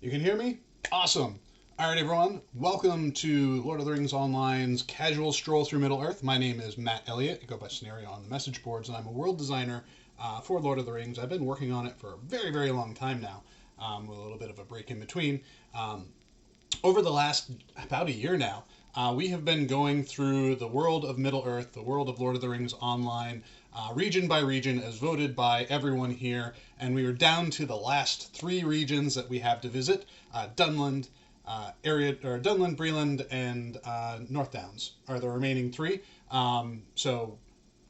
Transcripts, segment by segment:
You can hear me? Awesome. All right, everyone. Welcome to Lord of the Rings Online's Casual Stroll Through Middle-earth. My name is Matt Elliott. I go by Scenario on the message boards, and I'm a world designer for Lord of the Rings. I've been working on it for a very, very long time now, with a little bit of a break in between. Um, Over the last about a year now, we have been going through the world of Middle Earth, the world of Lord of the Rings Online, region by region, as voted by everyone here, and we are down to the last three regions that we have to visit: Dunland, Dunland, Breland, and North Downs are the remaining three. So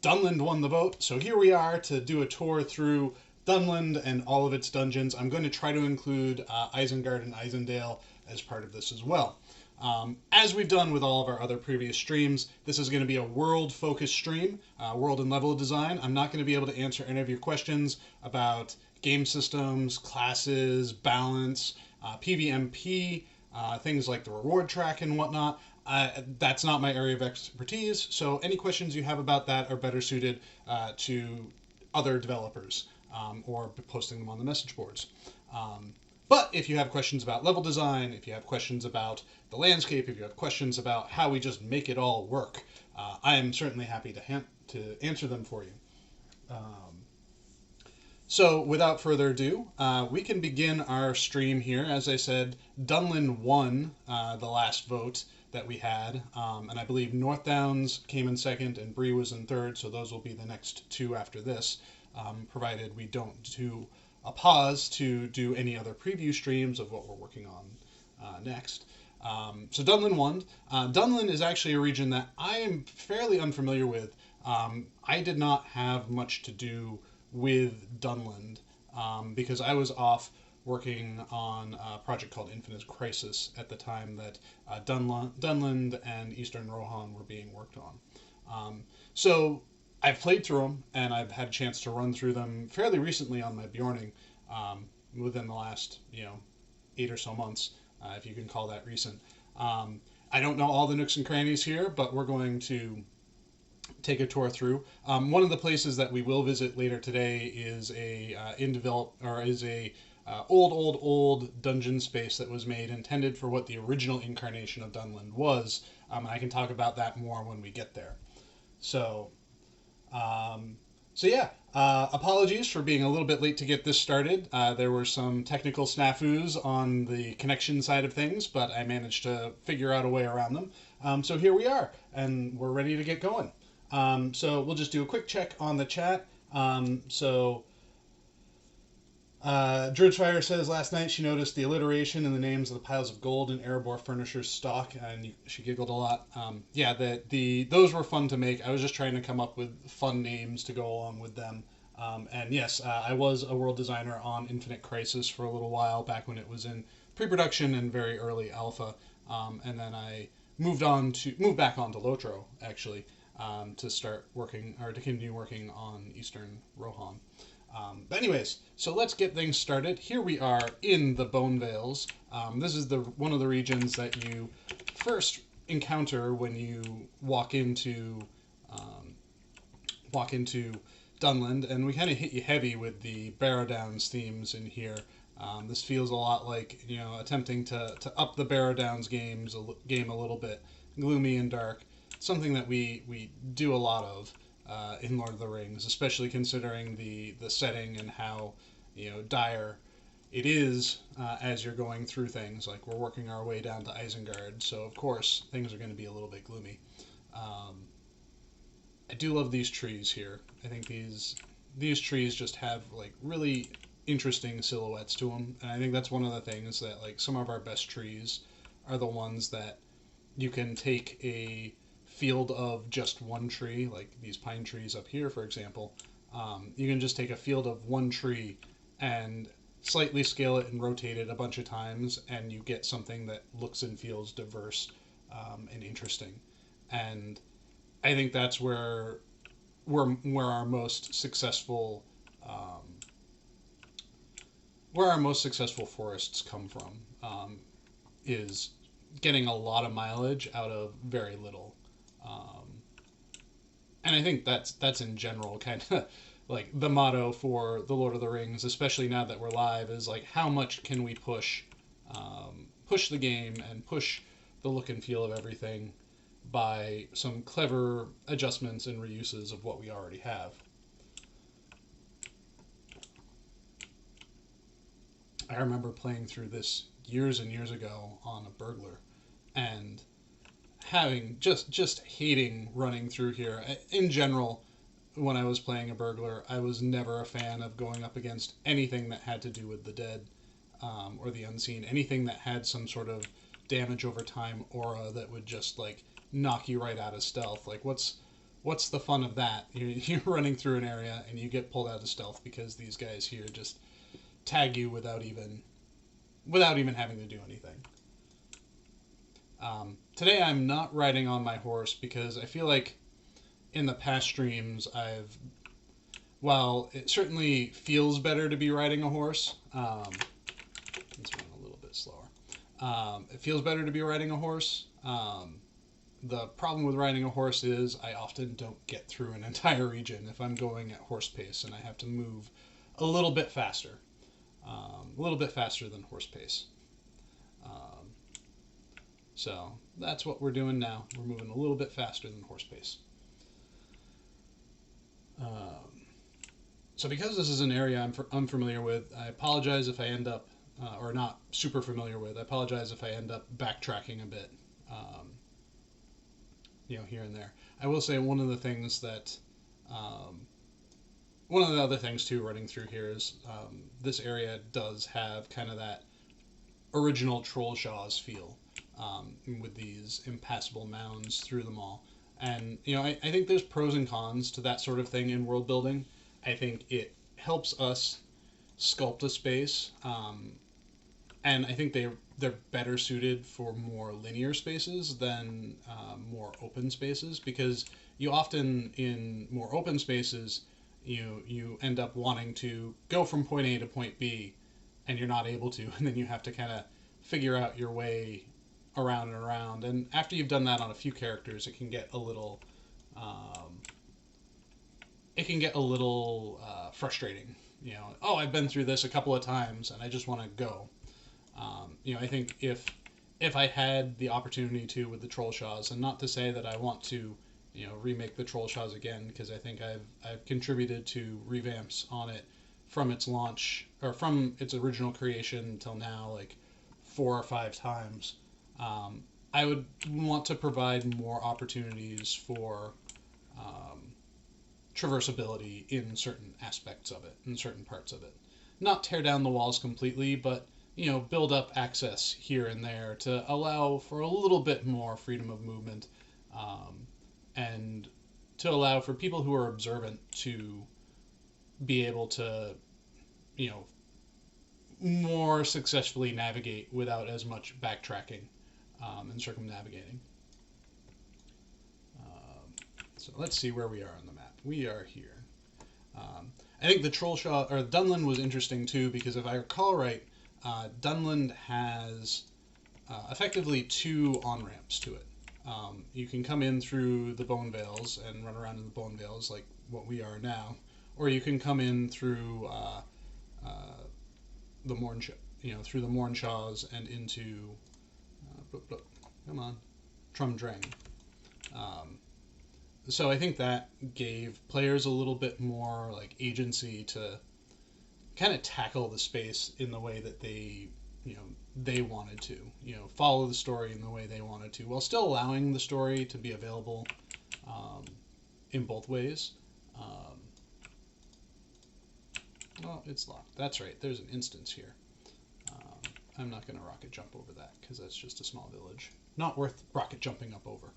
Dunland won the vote. So here we are to do a tour through Dunland and all of its dungeons. I'm going to try to include Isengard and Isendale as part of this as well. As we've done with all of our other previous streams, this is going to be a world-focused stream, world and level design. I'm not going to be able to answer any of your questions about game systems, classes, balance, PvMP, things like the reward track and whatnot. That's not my area of expertise, so any questions you have about that are better suited to other developers or posting them on the message boards. But if you have questions about level design, if you have questions about the landscape, if you have questions about how we just make it all work, I am certainly happy to answer them for you. Um, so without further ado, we can begin our stream here. As I said, Dunland won the last vote that we had, and I believe North Downs came in second and Bree was in third, so those will be the next two after this, provided we don't do a pause to do any other preview streams of what we're working on next. So Dunland won. Dunland is actually a region that I am fairly unfamiliar with. I did not have much to do with Dunland because I was off working on a project called Infinite Crisis at the time that Dunland and Eastern Rohan were being worked on. So I've played through them, and I've had a chance to run through them fairly recently on my Bjorning, within the last 8 or so months, if you can call that recent. I don't know all the nooks and crannies here, but we're going to take a tour through. One of the places that we will visit later today is old dungeon space that was made intended for what the original incarnation of Dunland was. And I can talk about that more when we get there. So, yeah, apologies for being a little bit late to get this started. There were some technical snafus on the connection side of things, but I managed to figure out a way around them. So here we are, and we're ready to get going. So we'll just do a quick check on the chat. Druidfire says last night she noticed the alliteration in the names of the piles of gold in Erebor Furniture stock, and she giggled a lot. Yeah, those were fun to make. I was just trying to come up with fun names to go along with them. And yes, I was a world designer on Infinite Crisis for a little while back when it was in pre-production and very early alpha. And then I moved back onto LOTRO actually to start working or to continue working on Eastern Rohan. But anyways, so let's get things started. Here we are in the Bone Vales. This is one of the regions that you first encounter when you walk into Dunland, and we kind of hit you heavy with the Barrow Downs themes in here. This feels a lot like attempting to up the Barrow Downs game a little bit, gloomy and dark. Something that we do a lot of. In Lord of the Rings, especially considering the setting and how dire it is as you're going through things. Like we're working our way down to Isengard, so of course things are going to be a little bit gloomy. I do love these trees here. I think these trees just have like really interesting silhouettes to them, and I think that's one of the things that like some of our best trees are the ones that you can take a field of just one tree, like these pine trees up here, for example. You can just take a field of one tree and slightly scale it and rotate it a bunch of times, and you get something that looks and feels diverse and interesting. And I think that's where our most successful forests come from, is getting a lot of mileage out of very little. And I think that's in general kind of like the motto for the Lord of the Rings, especially now that we're live, is like how much can we push push the game and push the look and feel of everything by some clever adjustments and reuses of what we already have. I remember playing through this years and years ago on a burglar and having just hating running through here. In general, when I was playing a burglar, I was never a fan of going up against anything that had to do with the dead or the unseen, anything that had some sort of damage over time aura that would just like knock you right out of stealth. Like what's the fun of that? You're running through an area and you get pulled out of stealth because these guys here just tag you without even having to do anything. Today I'm not riding on my horse because I feel like in the past streams while it certainly feels better to be riding a horse, let's run a little bit slower. It feels better to be riding a horse. The problem with riding a horse is I often don't get through an entire region if I'm going at horse pace, and I have to move a little bit faster. A little bit faster than horse pace. So that's what we're doing now. We're moving a little bit faster than horse pace. So because this is an area I'm unfamiliar with, I apologize if I end up, or not super familiar with, I apologize if I end up backtracking a bit, here and there. I will say one of the things that, one of the other things too running through here is this area does have kind of that original Trollshaws feel with these impassable mounds through them all. And, I think there's pros and cons to that sort of thing in world building. I think it helps us sculpt a space, and I think they're better suited for more linear spaces than more open spaces, because you often, in more open spaces, you end up wanting to go from point A to point B, and you're not able to, and then you have to kind of figure out your way around and around. And after you've done that on a few characters, it can get a little frustrating. Oh, I've been through this a couple of times and I just want to go. I think if I had the opportunity to with the Trollshaws, and not to say that I want to remake the Trollshaws again, because I think I've contributed to revamps on it from its launch, or from its original creation until now, like 4 or 5 times. I would want to provide more opportunities for traversability in certain aspects of it, in certain parts of it. Not tear down the walls completely, but build up access here and there to allow for a little bit more freedom of movement, and to allow for people who are observant to be able to, more successfully navigate without as much backtracking and circumnavigating. So let's see where we are on the map. We are here. I think the Trollshaw, or Dunland, was interesting too, because if I recall right, Dunland has effectively 2 on-ramps to it. You can come in through the Bone Vales and run around in the Bone Vales like what we are now, or you can come in through the through the Mornshaws and into come on, Trumdrang. So I think that gave players a little bit more like agency to kind of tackle the space in the way that they wanted to, follow the story in the way they wanted to, while still allowing the story to be available in both ways. Well, it's locked. That's right. There's an instance here. I'm not going to rocket jump over that because that's just a small village. Not worth rocket jumping up over.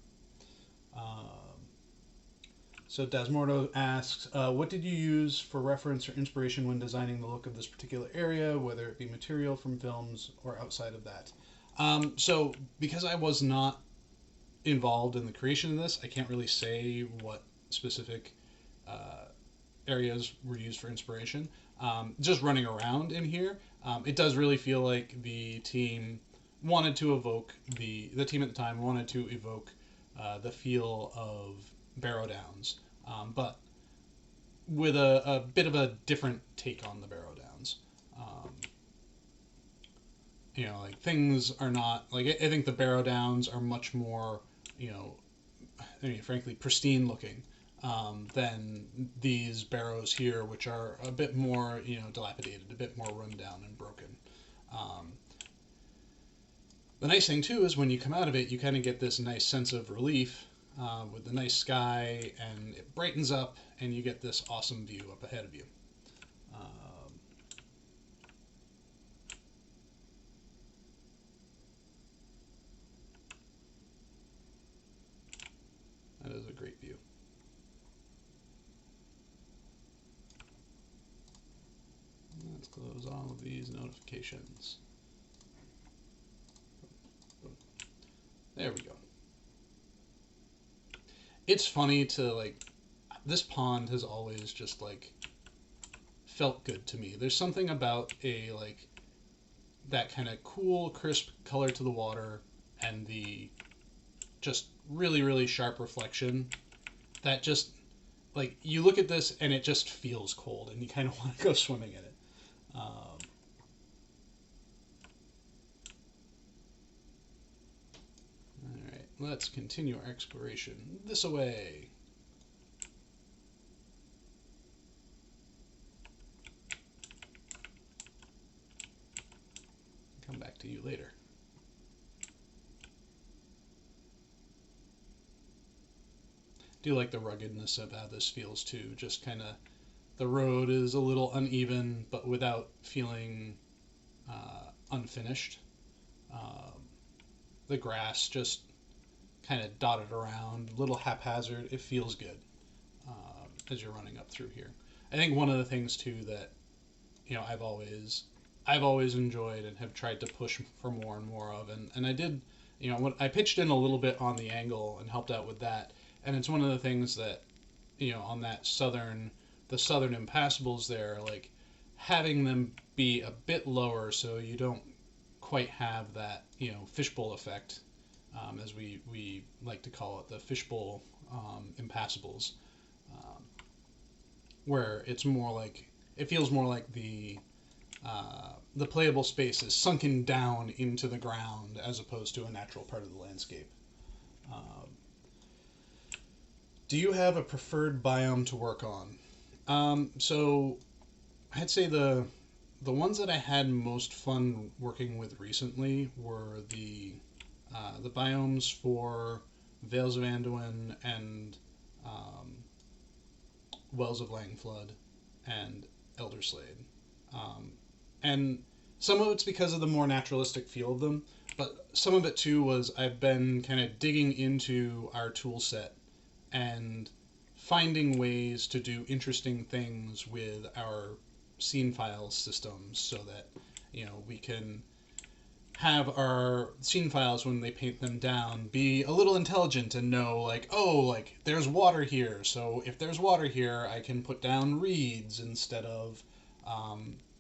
So Dasmordo asks, what did you use for reference or inspiration when designing the look of this particular area, whether it be material from films or outside of that? So because I was not involved in the creation of this, I can't really say what specific areas were used for inspiration. Just running around in here, it does really feel like the team wanted to evoke, the team at the time wanted to evoke the feel of Barrow Downs, but with a bit of a different take on the Barrow Downs. you know, like things are not like I think the Barrow Downs are much more, you know, I mean, frankly, pristine looking than these barrows here, which are a bit more, you know, dilapidated, a bit more run down and broken. Um, the nice thing too is when you come out of it, you kind of get this nice sense of relief with the nice sky, and it brightens up, and you get this awesome view up ahead of you. That is a great view. Let's close all of these notifications. There we go. It's funny to like, this pond has always just like felt good to me. There's something about a like that kind of cool, crisp color to the water and the just really, really sharp reflection that just like you look at this and it just feels cold and you kind of want to go swimming in it. All right, let's continue our exploration this way. Come back to you later. Do like the ruggedness of how this feels too. Just kind of the road is a little uneven, but without feeling unfinished. The grass just kind of dotted around, a little haphazard. It feels good as you're running up through here. I think one of the things too that you know I've always enjoyed and have tried to push for more and more of, and I did, you know, when I pitched in a little bit on the angle and helped out with that, and it's one of the things that, you know, on that the southern impassables there, like having them be a bit lower so you don't quite have that, you know, fishbowl effect, as we like to call it, the fishbowl impassables, where it's more like it feels more like the playable space is sunken down into the ground as opposed to a natural part of the landscape. Do you have a preferred biome to work on? So I'd say the ones that I had most fun working with recently were the biomes for Vales of Anduin and Wells of Langflood and Elderslade. And some of it's because of the more naturalistic feel of them, but some of it too was I've been kind of digging into our tool set and finding ways to do interesting things with our scene files systems so that, you know, we can have our scene files when they paint them down be a little intelligent and know like, oh, like there's water here, so if there's water here I can put down reeds instead of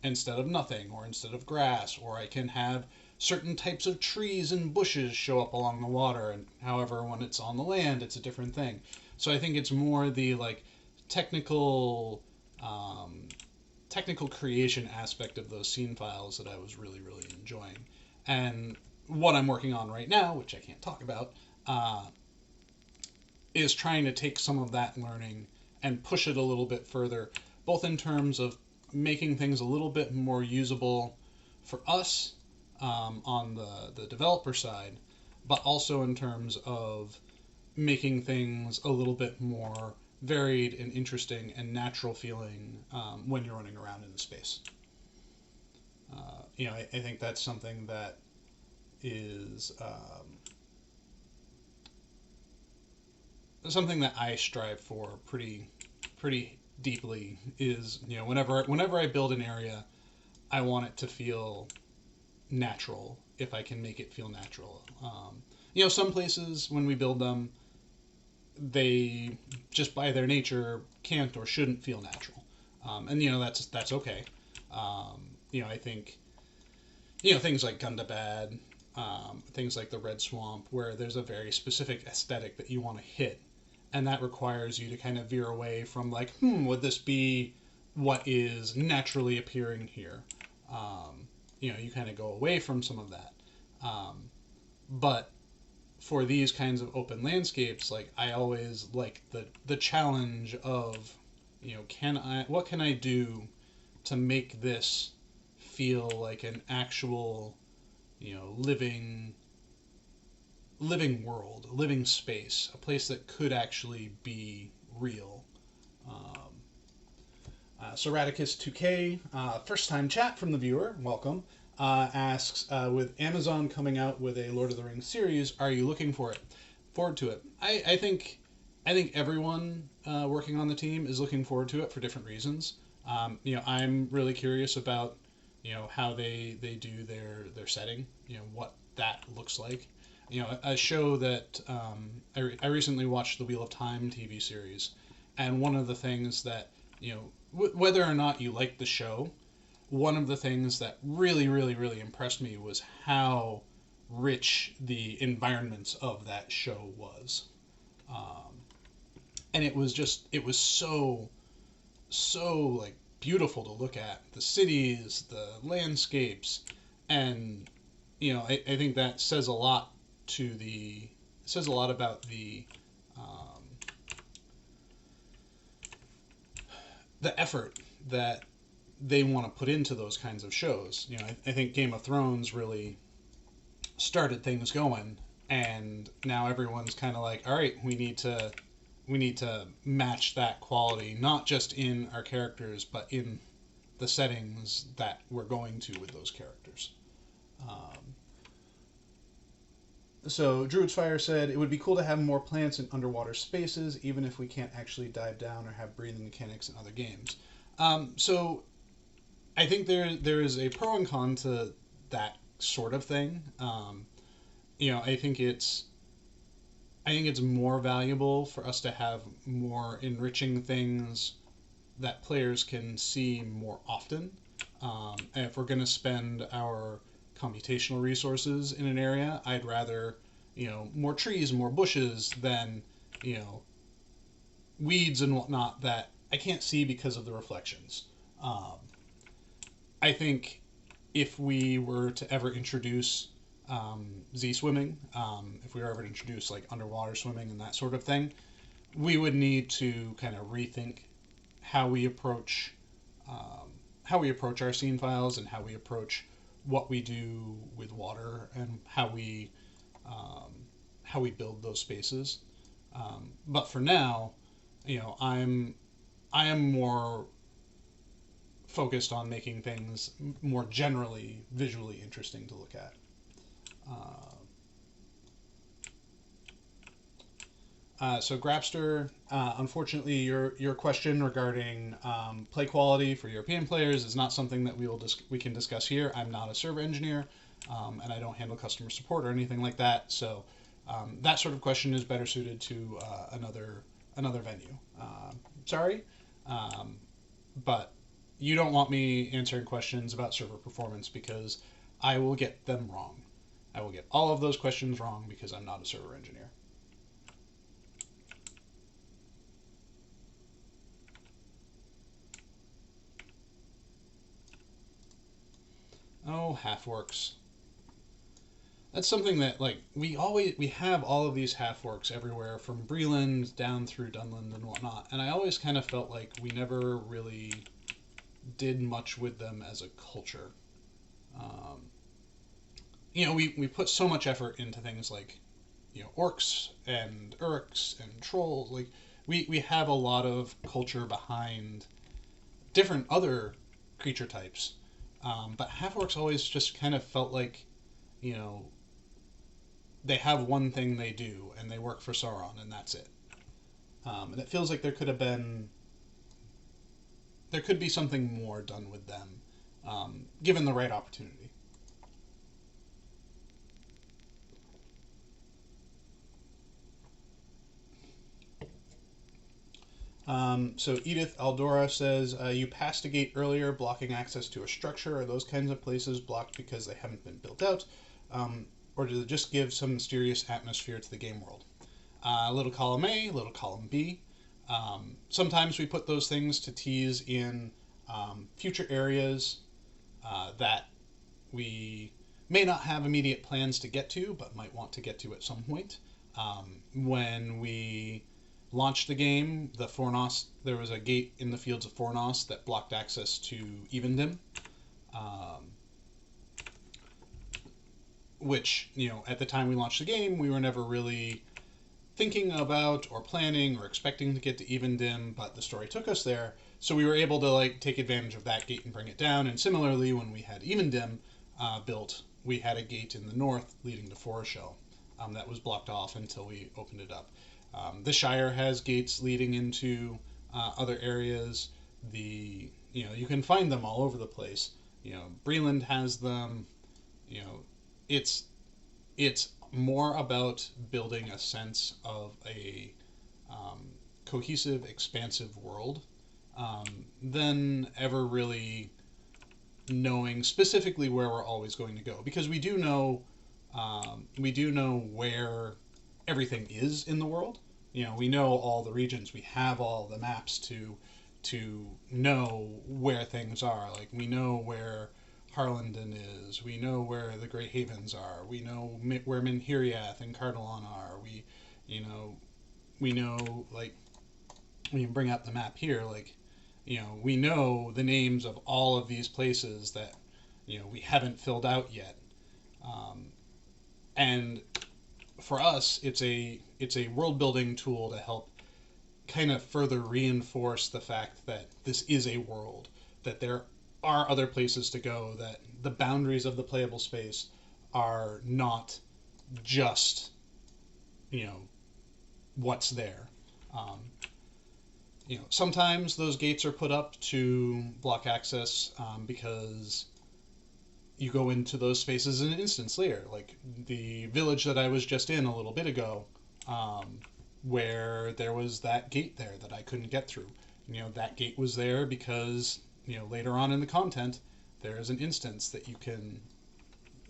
nothing, or instead of grass, or I can have certain types of trees and bushes show up along the water, and however when it's on the land it's a different thing. So I think it's more the like technical technical creation aspect of those scene files that I was really, really enjoying. And what I'm working on right now, which I can't talk about, is trying to take some of that learning and push it a little bit further, both in terms of making things a little bit more usable for us on the developer side, but also in terms of making things a little bit more varied and interesting and natural feeling when you're running around in the space. You know, I think that's something that is something that I strive for pretty deeply. Is, you know, whenever I build an area, I want it to feel natural if I can make it feel natural. You know, some places when we build them, they just by their nature can't or shouldn't feel natural, and you know that's okay. You know, I think, you know, things like Gundabad, things like the Red Swamp, where there's a very specific aesthetic that you want to hit, and that requires you to kind of veer away from like, would this be what is naturally appearing here? you kind of go away from some of that. But for these kinds of open landscapes, like I always like the challenge of, what can I do to make this feel like an actual, living world, living space, a place that could actually be real. Um, Soraticus2K, first time chat from the viewer, welcome, asks, with Amazon coming out with a Lord of the Rings series, are you looking forward to it? I think everyone working on the team is looking forward to it for different reasons. I'm really curious about, how they do their setting, what that looks like. A show that I recently watched the Wheel of Time TV series, and one of the things that, whether or not you like the show, one of the things that really, really, really impressed me was how rich the environments of that show was. And it was so like beautiful to look at, the cities, the landscapes, and I think that says a lot about the effort that they want to put into those kinds of shows. I think Game of Thrones really started things going, and now everyone's kind of like, all right, we need to match that quality, not just in our characters, but in the settings that we're going to with those characters. So Druid's Fire said, it would be cool to have more plants in underwater spaces, even if we can't actually dive down or have breathing mechanics in other games. So I think there is a pro and con to that sort of thing. I think it's more valuable for us to have more enriching things that players can see more often. And if we're going to spend our computational resources in an area, I'd rather, more trees, more bushes than, weeds and whatnot that I can't see because of the reflections. I think if we were to ever introduce Z swimming, if we were ever to introduce like underwater swimming and that sort of thing, we would need to kind of rethink how we approach our scene files and how we approach what we do with water and how we build those spaces. But for now, I am more focused on making things more generally visually interesting to look at. So Grabster, unfortunately, your question regarding play quality for European players is not something that we can discuss here. I'm not a server engineer, and I don't handle customer support or anything like that. So that sort of question is better suited to another venue. Sorry, but you don't want me answering questions about server performance because I will get them wrong. I will get all of those questions wrong because I'm not a server engineer. Oh, half-works. That's something that, like, we have all of these half-works everywhere, from Breland down through Dunland and whatnot, and I always kind of felt like we never really did much with them as a culture. We put so much effort into things like, orcs and urks and trolls. Like, we have a lot of culture behind different other creature types. But half-orcs always just kind of felt like, they have one thing they do, and they work for Sauron, and that's it. And it feels like there could be something more done with them, given the right opportunity. So Edith Aldora says, you passed a gate earlier blocking access to a structure. Are those kinds of places blocked because they haven't been built out? Or does it just give some mysterious atmosphere to the game world? Little column A, little column B. Sometimes we put those things to tease in future areas that we may not have immediate plans to get to, but might want to get to at some point. When we launched the game, there was a gate in the fields of Fornos that blocked access to Evendim, which, at the time we launched the game, we were never really thinking about or planning or expecting to get to Evendim, but the story took us there, so we were able to take advantage of that gate and bring it down. And similarly, when we had Evendim built, we had a gate in the north leading to Foreshell that was blocked off until we opened it up. The Shire has gates leading into other areas. You can find them all over the place. Breland has them. It's more about building a sense of a cohesive, expansive world than ever really knowing specifically where we're always going to go, because we do know where everything is in the world. We know all the regions. We have all the maps to know where things are. We know where Harlenden is. We know where the Great Havens are. We know where Minhiriath and Cardalon are. We know, we can bring up the map here. We know the names of all of these places that, we haven't filled out yet. And for us, it's a world building tool to help kind of further reinforce the fact that this is a world, that there are other places to go, that the boundaries of the playable space are not just, what's there. Sometimes those gates are put up to block access because you go into those spaces an instance later. Like the village that I was just in a little bit ago, where there was that gate there that I couldn't get through. That gate was there because later on in the content, there is an instance that you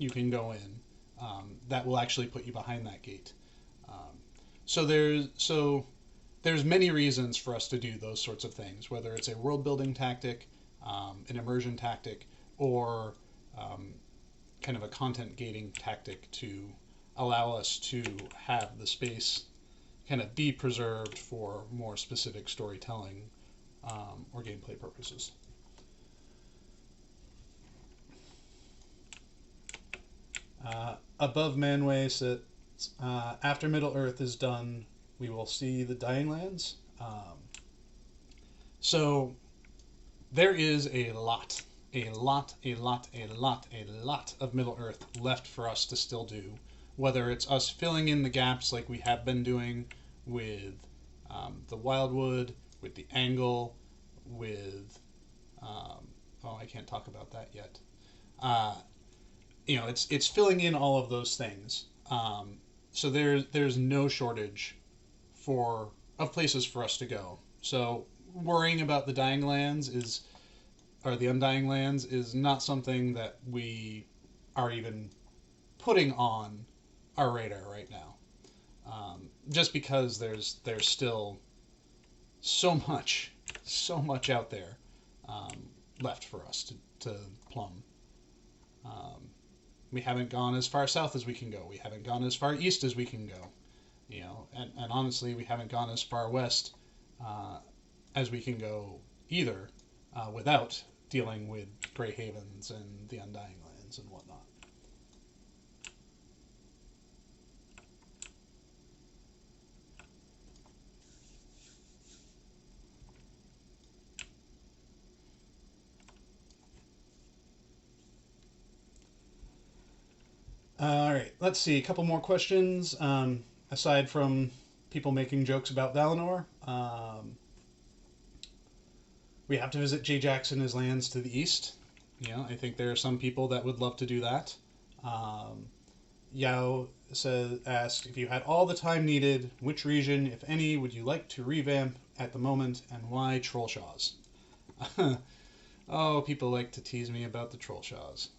can go in that will actually put you behind that gate. So there's many reasons for us to do those sorts of things, whether it's a world building tactic, an immersion tactic, or kind of a content gating tactic to allow us to have the space kind of be preserved for more specific storytelling or gameplay purposes. Above Manway sits, after Middle Earth is done, we will see the Dying Lands. So there is a lot of Middle Earth left for us to still do, whether it's us filling in the gaps like we have been doing with the Wildwood, with the Angle, with I can't talk about that yet. It's filling in all of those things. So there's no shortage of places for us to go. So worrying about the Dying Lands or the Undying Lands is not something that we are even putting on our radar right now. Just because there's still so much out there left for us to plumb. We haven't gone as far south as we can go. We haven't gone as far east as we can go. And honestly, we haven't gone as far west as we can go either, without dealing with Grey Havens and the Undying Lands and whatnot. All right, let's see. A couple more questions. Aside from people making jokes about Valinor, we have to visit Jay Jackson and his lands to the east. I think there are some people that would love to do that. Yao asked, if you had all the time needed, which region, if any, would you like to revamp at the moment, and why Trollshaws? Oh, people like to tease me about the Trollshaws.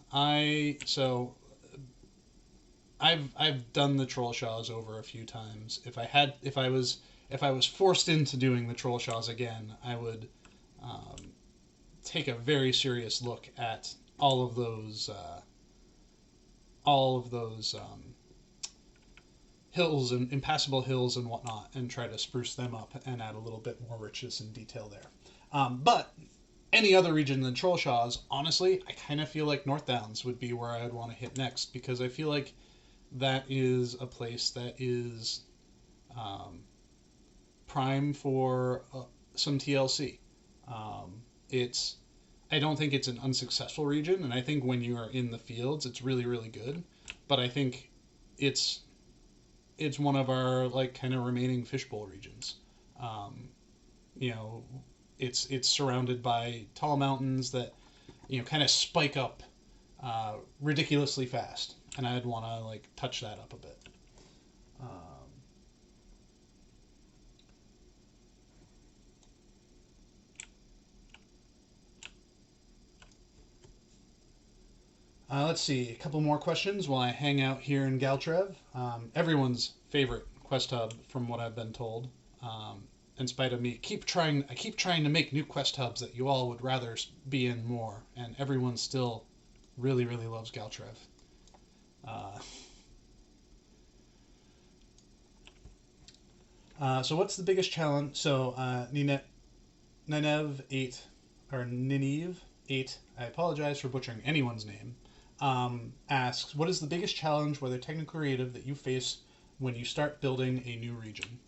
I've done the Trollshaws over a few times. If I was forced into doing the Trollshaws again, I would take a very serious look at all of those all of those hills and impassable hills and whatnot, and try to spruce them up and add a little bit more richness and detail there. But any other region than Trollshaws, honestly, I kind of feel like North Downs would be where I'd want to hit next, because I feel like that is a place that is prime for some TLC. It's I don't think it's an unsuccessful region, and I think when you are in the fields, it's really, really good. But I think it's one of our like kind of remaining fishbowl regions. Um, you know, it's surrounded by tall mountains that kind of spike up ridiculously fast, and I'd want to like touch that up a bit. Um, let's see, a couple more questions while I hang out here in Galtrev. Everyone's favorite quest hub, from what I've been told. In spite of me, I keep trying to make new quest hubs that you all would rather be in more, and everyone still really, really loves Galtrev. So what's the biggest challenge? So Ninev 8 or Ninive 8. I apologize for butchering anyone's name. Asks, what is the biggest challenge, whether technical or creative, that you face when you start building a new region?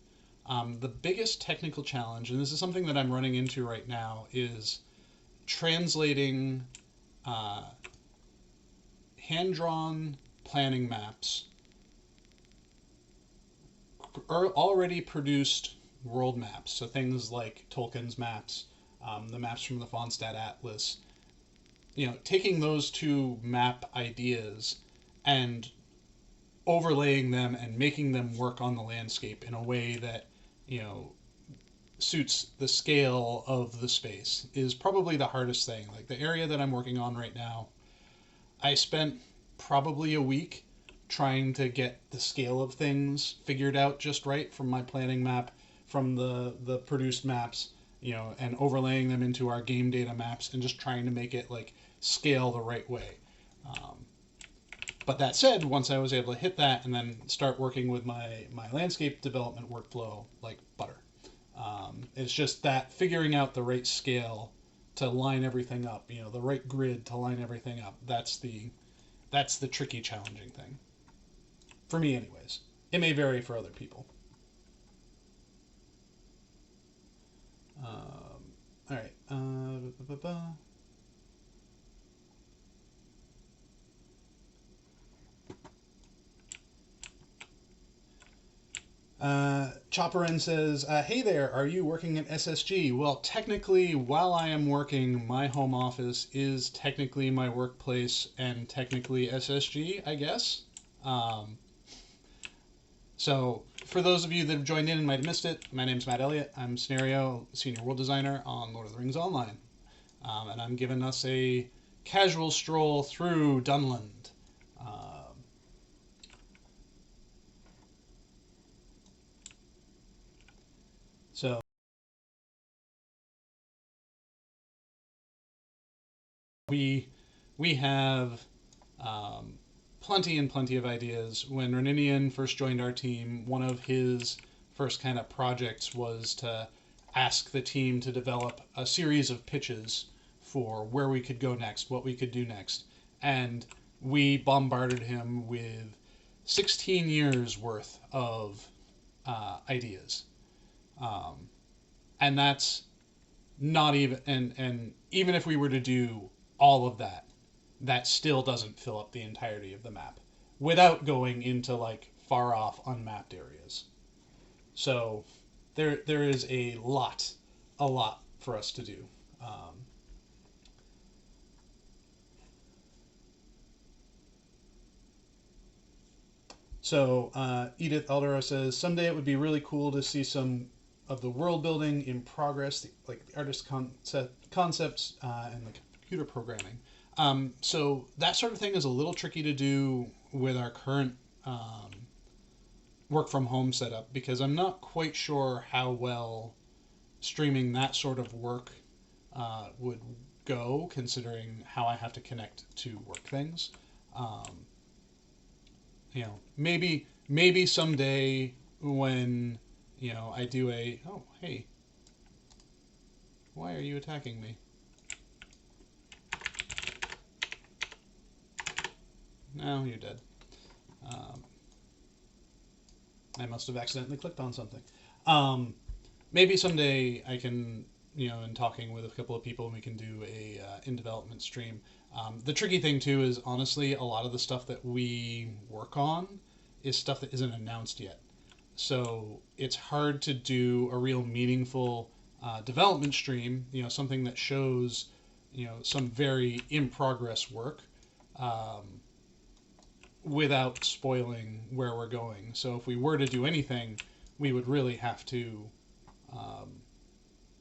The biggest technical challenge, and this is something that I'm running into right now, is translating hand-drawn planning maps or already produced world maps. So things like Tolkien's maps, the maps from the Fonstad Atlas, taking those two map ideas and overlaying them and making them work on the landscape in a way that suits the scale of the space is probably the hardest thing. Like the area that I'm working on right now, I spent probably a week trying to get the scale of things figured out just right from my planning map, from the produced maps, and overlaying them into our game data maps and just trying to make it like scale the right way. But that said, once I was able to hit that and then start working with my landscape development workflow like butter. It's just that figuring out the right scale to line everything up, the right grid to line everything up. That's the tricky, challenging thing. For me, anyways. It may vary for other people. All right. Chopperin says, hey there, are you working at SSG? Well, technically, while I am working, my home office is technically my workplace and technically SSG, I guess. So, for those of you that have joined in and might have missed it, my name's Matt Elliott. I'm Scenario Senior World Designer on Lord of the Rings Online. And I'm giving us a casual stroll through Dunland. So we have plenty and plenty of ideas. When Reninian first joined our team, one of his first kind of projects was to ask the team to develop a series of pitches for where we could go next, what we could do next. And we bombarded him with 16 years worth of ideas. And that's not even, and even if we were to do all of that, that still doesn't fill up the entirety of the map without going into like far off unmapped areas. So there is a lot for us to do. Edith Eldero says, someday it would be really cool to see some of the world building in progress, like the artist concepts and the computer programming. So that sort of thing is a little tricky to do with our current work from home setup, because I'm not quite sure how well streaming that sort of work would go, considering how I have to connect to work things. maybe someday when, I do a, oh, hey, why are you attacking me? No, you're dead. I must have accidentally clicked on something. Maybe someday I can, in talking with a couple of people, we can do a in development stream. The tricky thing too is honestly a lot of the stuff that we work on is stuff that isn't announced yet. So it's hard to do a real meaningful development stream, something that shows, some very in progress work, without spoiling where we're going. So if we were to do anything, we would really have to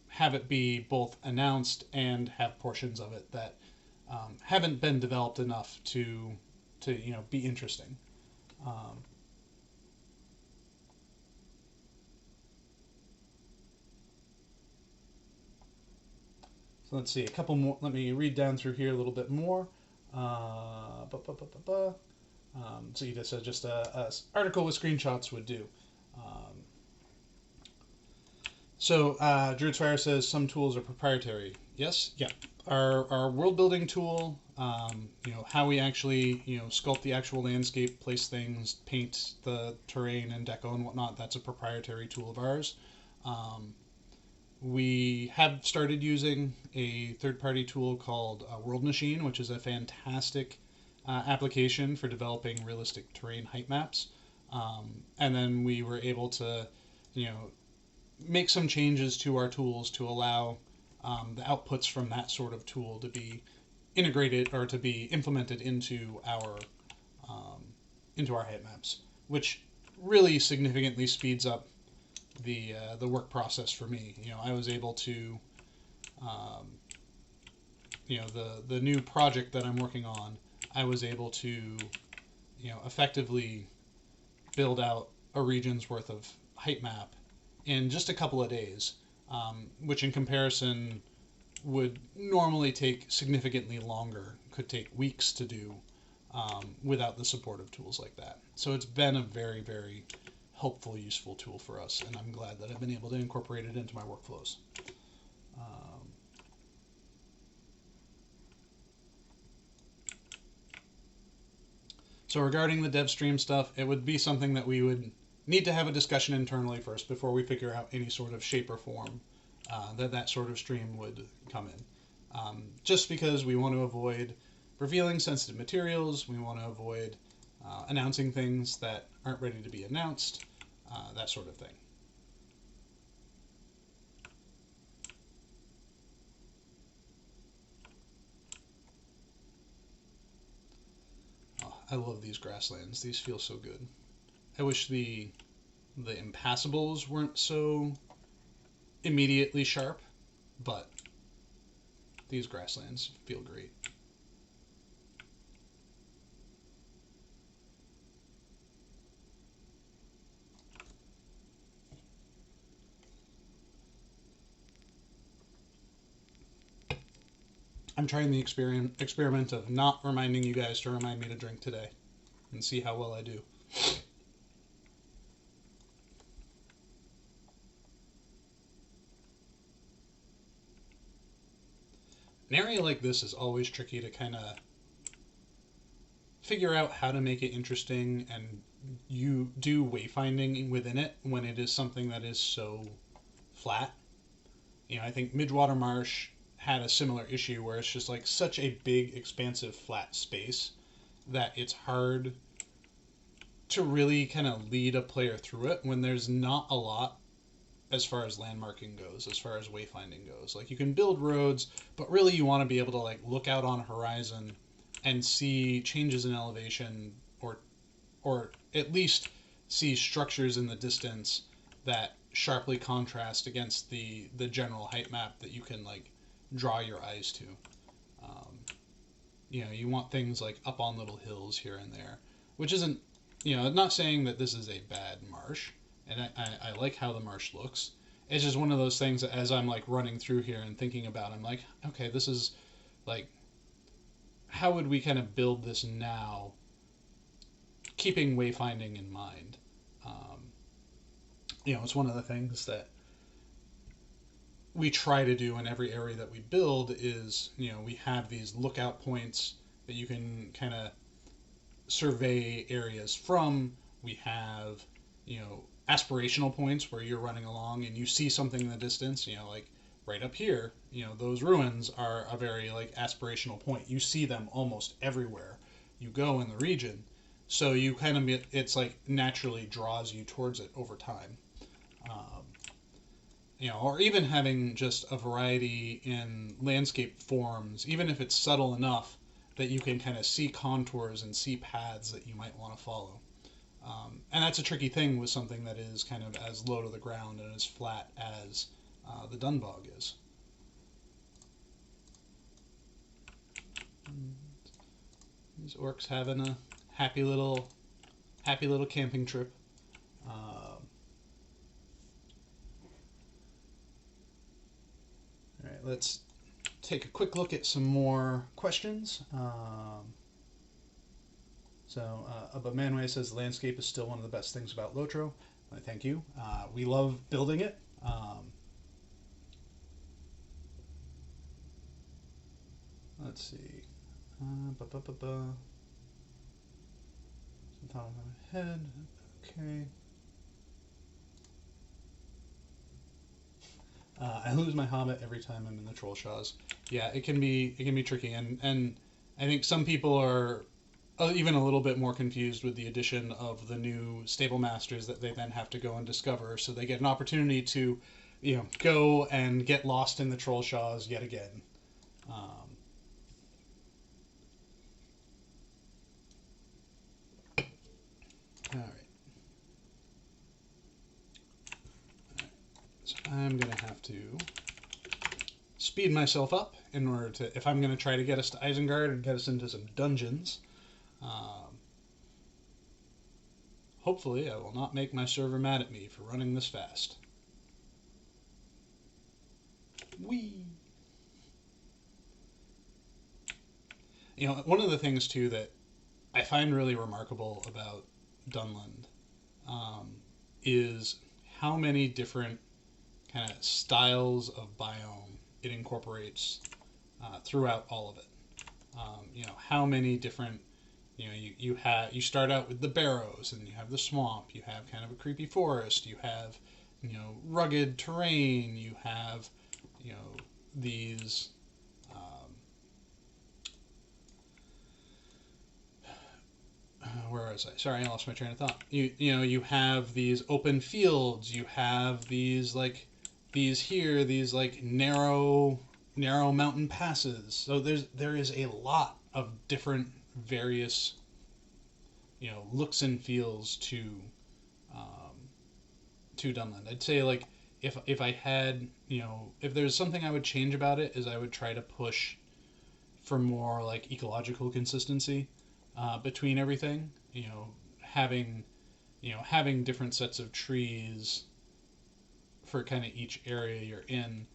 have it be both announced and have portions of it that haven't been developed enough to be interesting. So let's see, a couple more. Let me read down through here a little bit more. So you just said just a article with screenshots would do. Druid's Fire says some tools are proprietary. Yes, yeah. Our world building tool, how we actually sculpt the actual landscape, place things, paint the terrain and deco and whatnot. That's a proprietary tool of ours. We have started using a third-party tool called World Machine, which is a fantastic application for developing realistic terrain height maps. And then we were able to, make some changes to our tools to allow the outputs from that sort of tool to be integrated or to be implemented into our height maps, which really significantly speeds up the work process for me. I was able to, the new project that I'm working on, I was able to, effectively build out a region's worth of height map in just a couple of days, which in comparison would normally take significantly longer, could take weeks to do without the support of tools like that. So it's been a very, very helpful, useful tool for us, and I'm glad that I've been able to incorporate it into my workflows. So regarding the dev stream stuff, it would be something that we would need to have a discussion internally first before we figure out any sort of shape or form that sort of stream would come in. Just because we want to avoid revealing sensitive materials, we want to avoid announcing things that aren't ready to be announced, that sort of thing. Oh, I love these grasslands. These feel so good. I wish the impassables weren't so immediately sharp, but these grasslands feel great. I'm trying the experiment of not reminding you guys to remind me to drink today and see how well I do. An area like this is always tricky to kind of figure out how to make it interesting, and you do wayfinding within it when it is something that is so flat. I think Midgewater Marsh had a similar issue where it's just like such a big, expansive, flat space that it's hard to really kind of lead a player through it when there's not a lot as far as landmarking goes, as far as wayfinding goes. Like, you can build roads, but really you want to be able to like look out on a horizon and see changes in elevation, or at least see structures in the distance that sharply contrast against the general height map that you can like draw your eyes to. You want things like up on little hills here and there, which isn't, not saying that this is a bad marsh, and I like how the marsh looks. It's just one of those things that as I'm like running through here and thinking about it, I'm like, okay, this is like, how would we kind of build this now keeping wayfinding in mind. It's one of the things that we try to do in every area that we build is, we have these lookout points that you can kind of survey areas from. We have, aspirational points where you're running along and you see something in the distance, like right up here, those ruins are a very like aspirational point. You see them almost everywhere you go in the region. So you kind of, it's like naturally draws you towards it over time. Um, or even having just a variety in landscape forms, even if it's subtle enough that you can kind of see contours and see paths that you might want to follow. And that's a tricky thing with something that is kind of as low to the ground and as flat as the Dunbog is. These orcs having a happy little camping trip. All right, let's take a quick look at some more questions. But Manway says the landscape is still one of the best things about LOTRO. Thank you. We love building it. Let's see. Some thought in my head. Okay. I lose my Hobbit every time I'm in the Troll Shaws. Yeah, it can be tricky, and I think some people are even a little bit more confused with the addition of the new stable masters that they then have to go and discover. So they get an opportunity to, go and get lost in the Troll Shaws yet again. All right. So I'm gonna have to speed myself up in order to, if I'm gonna try to get us to Isengard and get us into some dungeons. Hopefully I will not make my server mad at me for running this fast. Whee! One of the things too that I find really remarkable about Dunland is how many different kind of styles of biome it incorporates throughout all of it. How many different, you start out with the barrows, and you have the swamp, you have kind of a creepy forest, you have, rugged terrain, you have, these where was I? Sorry, I lost my train of thought. You have these open fields, you have these narrow mountain passes. So there is a lot of different various looks and feels to Dunland. I'd say like if I had if there's something I would change about it, is I would try to push for more like ecological consistency between everything. Having different sets of trees for kind of each area you're in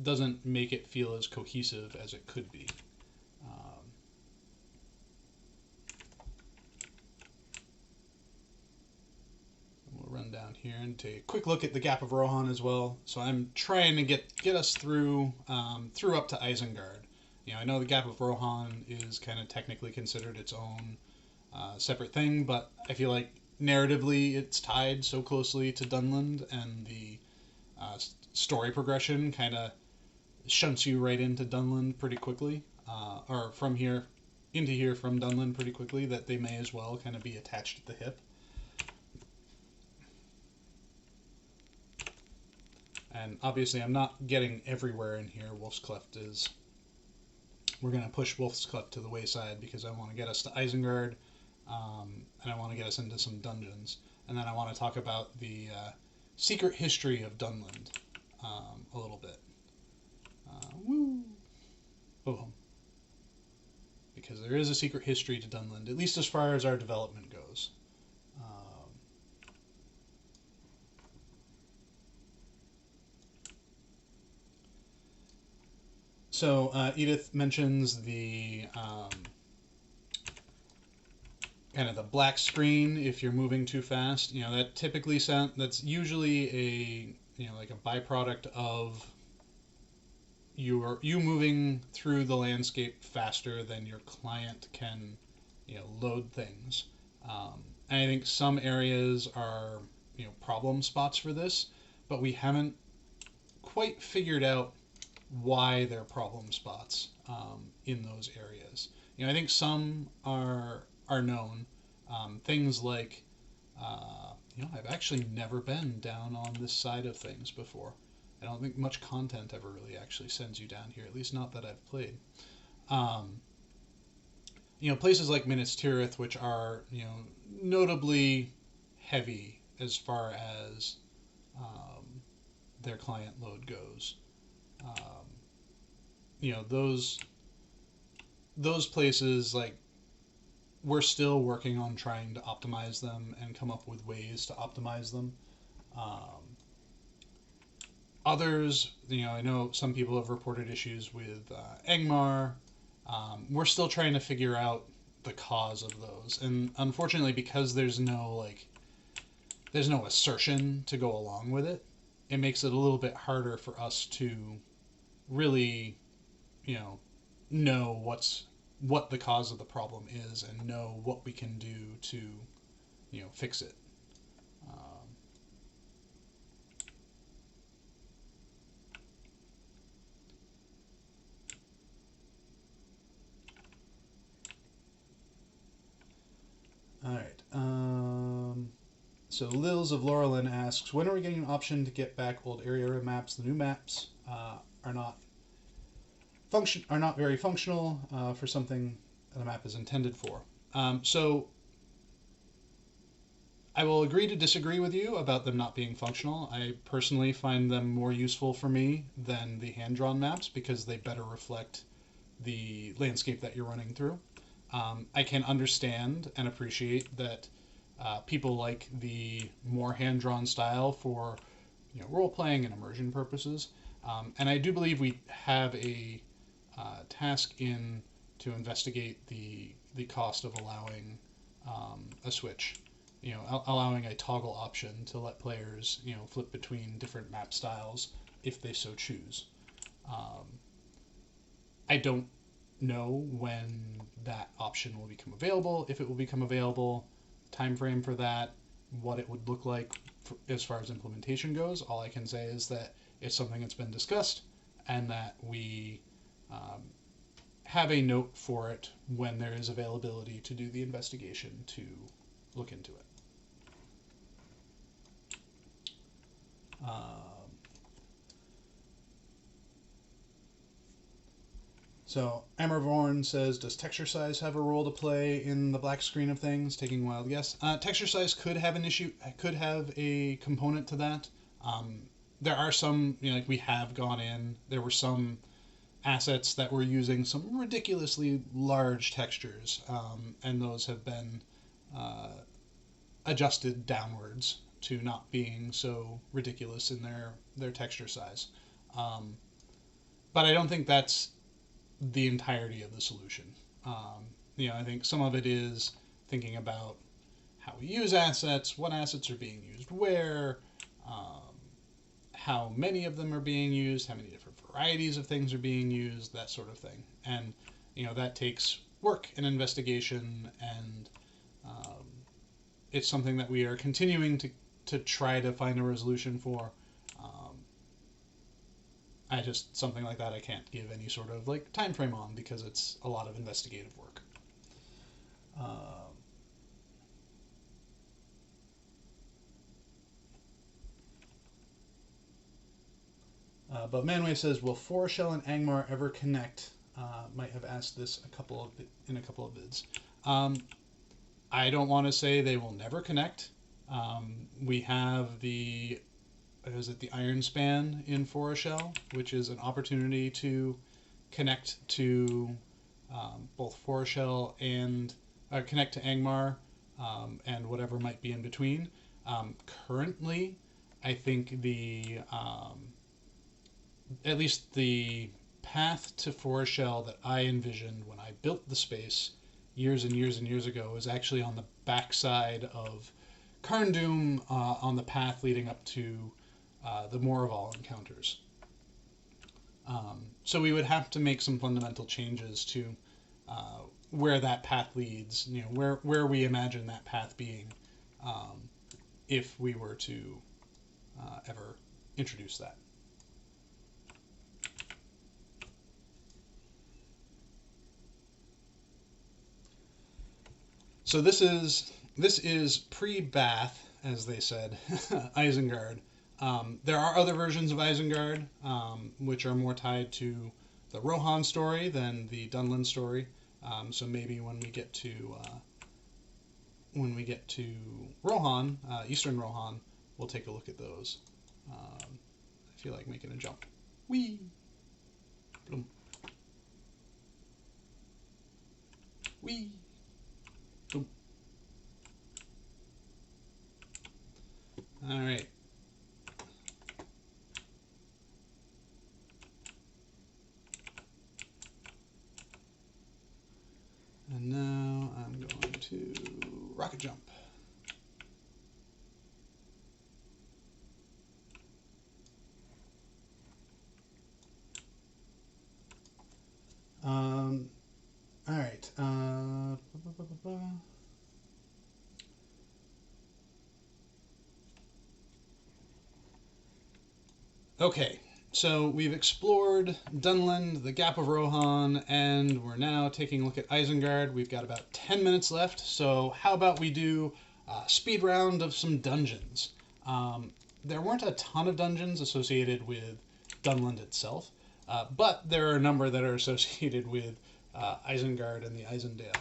doesn't make it feel as cohesive as it could be. We'll run down here and take a quick look at the Gap of Rohan as well. So I'm trying to get us through up to Isengard. I know the Gap of Rohan is kind of technically considered its own separate thing, but I feel like narratively it's tied so closely to Dunland, and the story progression kind of shunts you right into Dunland pretty quickly, or from here into here from Dunland pretty quickly, that they may as well kind of be attached at the hip. And obviously I'm not getting everywhere in here. Wolf's Cleft is... We're going to push Wolf's Cleft to the wayside because I want to get us to Isengard, and I want to get us into some dungeons. And then I want to talk about the secret history of Dunland a little bit. Woo! Boom. Because there is a secret history to Dunland, at least as far as our development goes. So Edith mentions the kind of the black screen if you're moving too fast. That typically that's usually like a byproduct of you moving through the landscape faster than your client can load things. And I think some areas are problem spots for this, but we haven't quite figured out why they're problem spots in those areas. I think some are known. Things like I've actually never been down on this side of things before. I don't think much content ever really actually sends you down here, at least not that I've played. Places like Minas Tirith, which are notably heavy as far as their client load goes. Those places, like, we're still working on trying to optimize them and come up with ways to optimize them. Others, I know some people have reported issues with Angmar. We're still trying to figure out the cause of those, and unfortunately, because there's no assertion to go along with it, it makes it a little bit harder for us to really, know what the cause of the problem is and know what we can do to, fix it. All right. So Lils of Laurelin asks, when are we getting an option to get back old area maps? The new maps are not very functional for something the map is intended for. So I will agree to disagree with you about them not being functional. I personally find them more useful for me than the hand-drawn maps because they better reflect the landscape that you're running through. I can understand and appreciate that people like the more hand-drawn style for role-playing and immersion purposes. And I do believe we have a task in to investigate the cost of allowing a switch, allowing a toggle option to let players flip between different map styles if they so choose. I don't know when that option will become available, if it will become available, time frame for that, what it would look like as far as implementation goes. All I can say is that it's something that's been discussed and that we have a note for it when there is availability to do the investigation to look into it. So Emervorn says, does texture size have a role to play in the black screen of things? Taking a wild guess. Texture size could have an issue, could have a component to that. There are some, like we have gone in, there were some assets that were using some ridiculously large textures, and those have been adjusted downwards to not being so ridiculous in their texture size. But I don't think that's the entirety of the solution. I think some of it is thinking about how we use assets, what assets are being used where, how many of them are being used, how many different varieties of things are being used, that sort of thing. And, that takes work and investigation, and it's something that we are continuing to try to find a resolution for. Something like that I can't give any sort of time frame on because it's a lot of investigative work. But Manway says, will Foreshell and Angmar ever connect? Might have asked this in a couple of vids. I don't want to say they will never connect. We have the Iron Span in Foreshell, which is an opportunity to connect to both Foreshell and connect to Angmar and whatever might be in between. Currently, I think at least the path to Foreshell that I envisioned when I built the space years and years and years ago was actually on the backside of Carndoom, on the path leading up to the Moraval encounters. So we would have to make some fundamental changes to where that path leads, where we imagine that path being, if we were to ever introduce that. So this is pre-Bath, as they said, Isengard. There are other versions of Isengard, which are more tied to the Rohan story than the Dunland story. So maybe when we get to Rohan, Eastern Rohan, we'll take a look at those. I feel like making a jump. Whee! Bloom. Whee! Boom. All right. And now I'm going to rocket jump. All right. Okay, so we've explored Dunland, the Gap of Rohan, and we're now taking a look at Isengard. We've got about 10 minutes left, so how about we do a speed round of some dungeons? There weren't a ton of dungeons associated with Dunland itself, but there are a number that are associated with Isengard and the Isendale.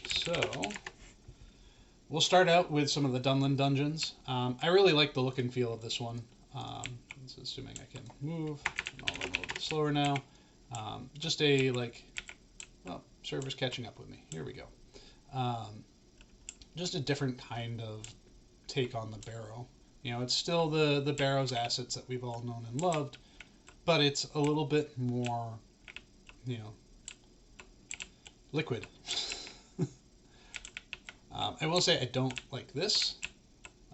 So we'll start out with some of the Dunland dungeons. I really like the look and feel of this one. This is assuming I can move. I'll run a little bit slower now. Just a well, server's catching up with me. Here we go. Just a different kind of take on the barrow. It's still the barrow's assets that we've all known and loved, but it's a little bit more, liquid. I will say I don't like this.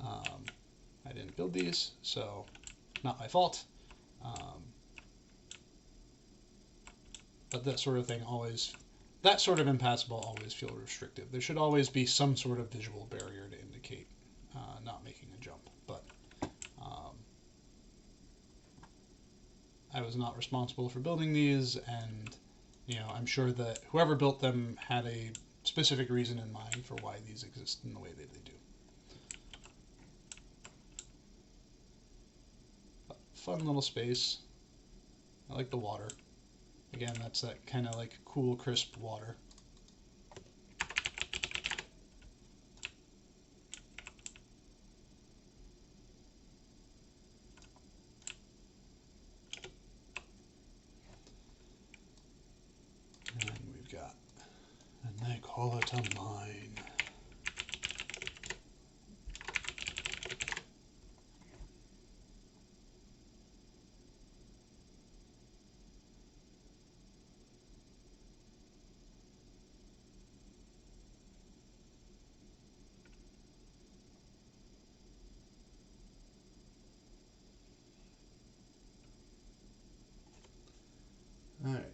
I didn't build these, so not my fault. But that sort of thing that sort of impassable always feel restrictive. There should always be some sort of visual barrier to indicate not making a jump. But I was not responsible for building these, and I'm sure that whoever built them had a specific reason in mind for why these exist in the way that they do. But fun little space. I like the water. Again, that's that kind of cool, crisp water. And we've got, and they call it a mine. All right.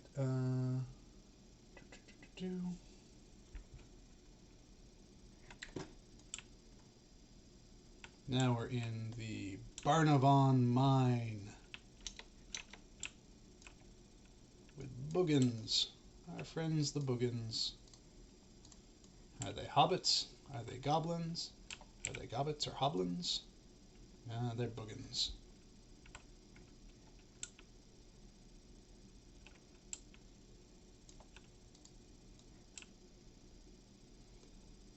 Now we're in the Barnavon mine with boogans. Our friends, the boogans. Are they hobbits? Are they goblins? Are they gobbits or hoblins? They're boogans.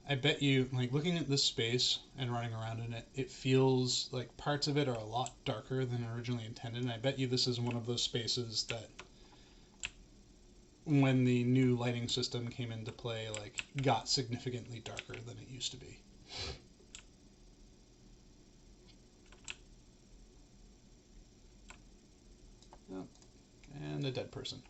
I bet you, looking at this space and running around in it, it feels like parts of it are a lot darker than originally intended, and I bet you this is one of those spaces that, when the new lighting system came into play, got significantly darker than it used to be. Oh, and a dead person.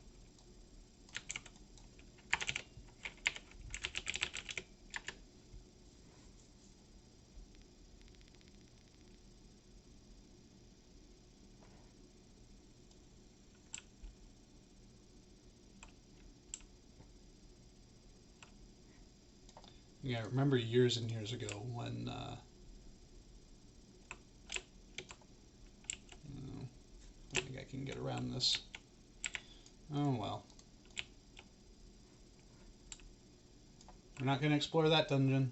Yeah, I remember years and years ago when I think I can get around this. Oh well. We're not going to explore that dungeon.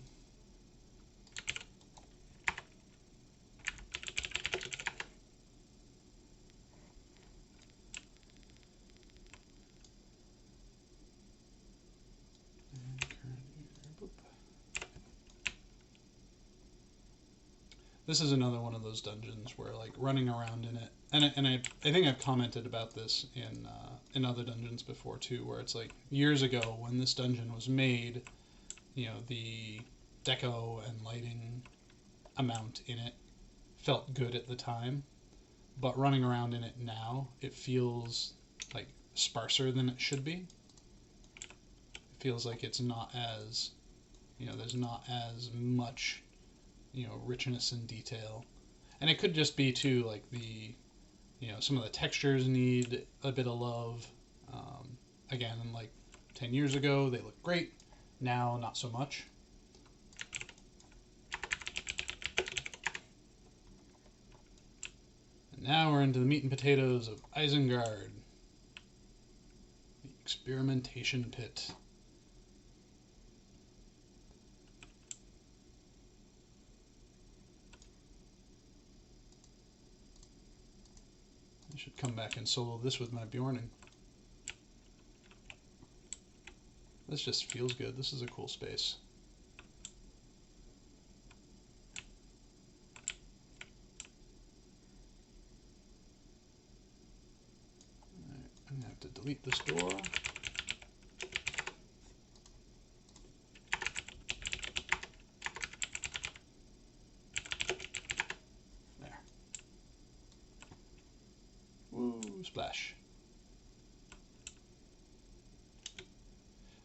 This is another one of those dungeons where, like, running around in it, and I think I've commented about this in other dungeons before too, where it's like years ago when this dungeon was made, you know, the deco and lighting amount in it felt good at the time, but running around in it now, it feels like sparser than it should be. It feels like it's not as, you know, there's not as much, you know, richness and detail. And it could just be too, like, the, you know, some of the textures need a bit of love. Again, like 10 years ago they looked great, now not so much. And now we're into the meat and potatoes of Isengard, the experimentation pit. I should come back and solo this with my Bjorning. This just feels good. This is a cool space. Alright, I'm going to have to delete this door. There. Woo, splash.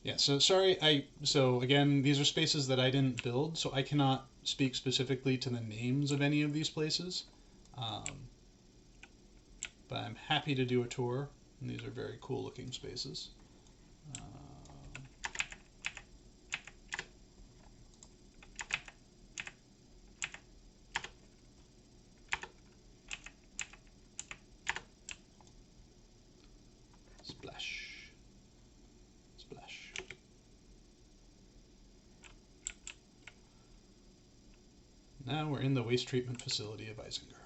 Yeah, so sorry, so again, these are spaces that I didn't build, so I cannot speak specifically to the names of any of these places. But I'm happy to do a tour, and these are very cool looking spaces. Splash. Splash. Now we're in the waste treatment facility of Isengard.